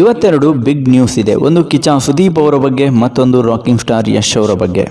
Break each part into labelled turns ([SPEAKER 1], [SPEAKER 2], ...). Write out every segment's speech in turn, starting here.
[SPEAKER 1] ಇವತ್ತೆರಡು big news ಇದೆ. ಒಂದು ಕಿಚ್ಚ ಸುದೀಪ್ ಅವರ ಬಗ್ಗೆ, ಮತ್ತೊಂದು ರಾಕಿಂಗ್ ಸ್ಟಾರ್ ಯಶ್ ಅವರ ಬಗ್ಗೆ.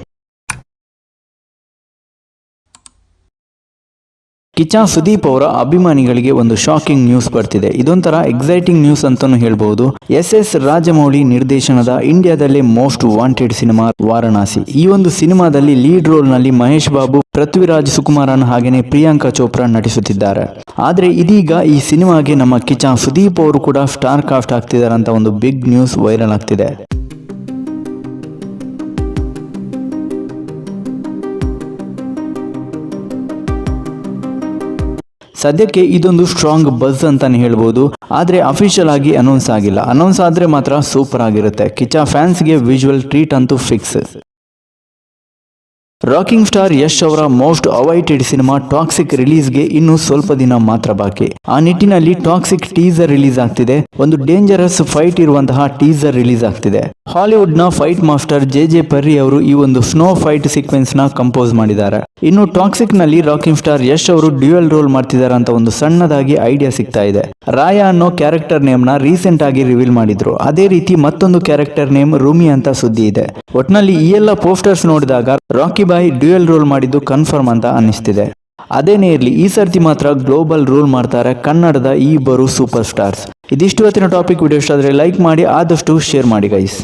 [SPEAKER 1] ಕಿಚ್ಚ ಸುದೀಪ್ ಅವರ ಅಭಿಮಾನಿಗಳಿಗೆ ಒಂದು ಶಾಕಿಂಗ್ ನ್ಯೂಸ್ ಬರ್ತಿದೆ. ಇದೊಂಥರ ಎಕ್ಸೈಟಿಂಗ್ ನ್ಯೂಸ್ ಅಂತಾನು ಹೇಳ್ಬಹುದು. ಎಸ್ ರಾಜಮೌಳಿ ನಿರ್ದೇಶನದ ಇಂಡಿಯಾದಲ್ಲೇ ಮೋಸ್ಟ್ ವಾಂಟೆಡ್ ಸಿನಿಮಾ ವಾರಣಾಸಿ. ಈ ಒಂದು ಸಿನಿಮಾದಲ್ಲಿ ಲೀಡ್ ರೋಲ್ ನಲ್ಲಿ ಮಹೇಶ್ ಬಾಬು, ಪೃಥ್ವಿರಾಜ್ ಸುಕುಮಾರನ್ ಹಾಗೇನೆ ಪ್ರಿಯಾಂಕಾ ಚೋಪ್ರಾ ನಟಿಸುತ್ತಿದ್ದಾರೆ. ಆದ್ರೆ ಇದೀಗ ಈ ಸಿನಿಮಾಗೆ ನಮ್ಮ ಕಿಚ್ಚ ಸುದೀಪ್ ಅವರು ಕೂಡ ಸ್ಟಾರ್ ಕಾಸ್ಟ್ ಆಗ್ತಿದ್ದಾರೆ ಅಂತ ಒಂದು ಬಿಗ್ ನ್ಯೂಸ್ ವೈರಲ್ ಆಗ್ತಿದೆ. ಸದ್ಯಕ್ಕೆ ಇದೊಂದು ಸ್ಟ್ರಾಂಗ್ ಬಜ್ ಅಂತಾನೆ ಹೇಳ್ಬೋದು. ಆದ್ರೆ ಅಫಿಷಿಯಲ್ ಆಗಿ ಅನೌನ್ಸ್ ಆಗಿಲ್ಲ. ಅನೌನ್ಸ್ ಆದ್ರೆ ಮಾತ್ರ ಸೂಪರ್ ಆಗಿರುತ್ತೆ. ಕಿಚ್ಚ ಫ್ಯಾನ್ಸ್ಗೆ ವಿಜುವಲ್ ಟ್ರೀಟ್ ಅಂತೂ ಫಿಕ್ಸ್. ರಾಕಿಂಗ್ ಸ್ಟಾರ್ ಯಶ್ ಅವರ ಮೋಸ್ಟ್ ಅವೈಟೆಡ್ ಸಿನಿಮಾ ಟಾಕ್ಸಿಕ್ ರಿಲೀಸ್ಗೆ ಇನ್ನು ಸ್ವಲ್ಪ ದಿನ ಮಾತ್ರ ಬಾಕಿ. ಆ ನಿಟ್ಟಿನಲ್ಲಿ ಟಾಕ್ಸಿಕ್ ಟೀಸರ್ ರಿಲೀಸ್ ಆಗ್ತಿದೆ. ಒಂದು ಡೇಂಜರಸ್ ಫೈಟ್ ಇರುವಂತಹ ಟೀಸರ್ ರಿಲೀಸ್ ಆಗ್ತಿದೆ. ಹಾಲಿವುಡ್ ನ ಫೈಟ್ ಮಾಸ್ಟರ್ ಜೆ ಪರ್ರಿ ಅವರು ಈ ಒಂದು ಸ್ನೋ ಫೈಟ್ ಸೀಕ್ವೆನ್ಸ್ ನ ಕಂಪೋಸ್ ಮಾಡಿದ್ದಾರೆ. ಇನ್ನು ಟಾಕ್ಸಿಕ್ ನಲ್ಲಿ ರಾಕಿಂಗ್ ಸ್ಟಾರ್ ಯಶ್ ಅವರು ಡ್ಯೂಯಲ್ ರೋಲ್ ಮಾಡ್ತಿದ್ದಾರೆ ಅಂತ ಒಂದು ಸಣ್ಣದಾಗಿ ಐಡಿಯಾ ಸಿಗ್ತಾ ಇದೆ. ರಾಯ ಅನ್ನೋ ಕ್ಯಾರೆಕ್ಟರ್ ನೇಮ್ ನ ರೀಸೆಂಟ್ ಆಗಿ ರಿವೀಲ್ ಮಾಡಿದ್ರು. ಅದೇ ರೀತಿ ಮತ್ತೊಂದು ಕ್ಯಾರೆಕ್ಟರ್ ನೇಮ್ ರೂಮಿ ಅಂತ ಸುದ್ದಿ ಇದೆ. ಒಟ್ನಲ್ಲಿ ಈ ಎಲ್ಲ ಪೋಸ್ಟರ್ಸ್ ನೋಡಿದಾಗ ರಾಕಿ ಬಾಯ್ ಡ್ಯೂಯಲ್ ರೋಲ್ ಮಾಡಿದ್ದು ಕನ್ಫರ್ಮ್ ಅಂತ ಅನ್ನಿಸ್ತಿದೆ. ಅದೇನೇ ಇರಲಿ, ಈ ಸರ್ತಿ ಮಾತ್ರ ಗ್ಲೋಬಲ್ ರೂಲ್ ಮಾಡ್ತಾರೆ ಕನ್ನಡದ ಈ ಇಬ್ಬರು ಸೂಪರ್ ಸ್ಟಾರ್ಸ್. ಇದಿಷ್ಟು ಹೊತ್ತಿನ ಟಾಪಿಕ್. ವಿಡಿಯೋ ಇಷ್ಟ ಆದರೆ ಲೈಕ್ ಮಾಡಿ, ಆದಷ್ಟು ಶೇರ್ ಮಾಡಿ ಗೈಸ್.